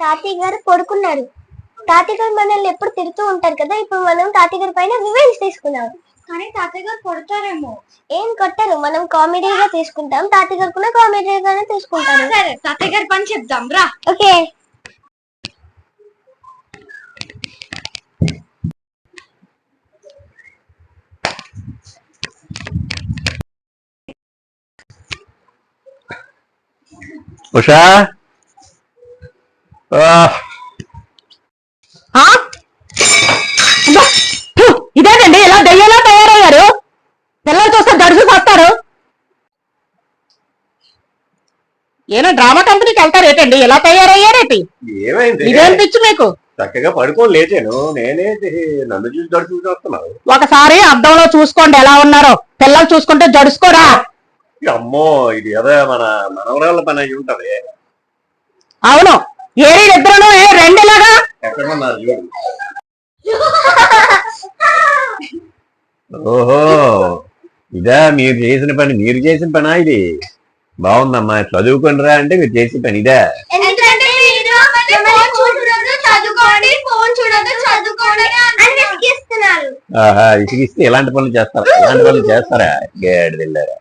తాతయ్య గారు పడుకున్నారు. తాతయ్య గారు మనల్ని ఎప్పుడు తిడుతూ ఉంటారు కదా, ఇప్పుడు మనం తాతయ్య గారి పైన రివెంజ్ తీసుకుందాం. కానీ తాతయ్య గారు కొడతారేమో. ఏం కొట్టరు, మనం కామెడీగా తీసుకుంటాం. తాతయ్య గారు కూడా కామెడీగానే తీసుకుంటారు. సరే తాతయ్య గారి పని చెప్దాం రా. ఓకే. ఉషా, ఇదేనండి ఇలా దయ్యంలా తయారయ్యారు. పిల్లలు చూస్తే గడుచు వస్తారు. ఏమో డ్రామా కంపెనీకి వెళ్తారు ఏంటండి ఇలా తయారయ్యారేటి? ఏమైంది? ఇదేం పిచ్చి మీకు? చక్కగా పడుకోని లేచాను. నేనేంటి నన్ను చూసి జడుచుకుంటూ వస్తున్నావు? ఒకసారి అద్దంలో చూసుకోండి ఎలా ఉన్నారో. పిల్లలు చూసుకుంటే జడుసుకోరా? అమ్మో, ఇది ఏదో మన మనవరాళ్ళ పని అయి ఉంటది. అవును, ఏరి ఇద్దరు రెండులాగా ఎక్కడ ఉన్నారు చూడు. ఓహో, ఇదా మీరు చేసిన పని? మీరు చేసిన పనా ఇది? బాగుందమ్మా, చదువుకుంటారా అంటే మీరు చేసిన పని ఇదా? ఆహా, ఇసుగిస్తే ఇలాంటి పనులు చేస్తారా? ఇలాంటి పనులు చేస్తారా? గేడు తిల్లారా?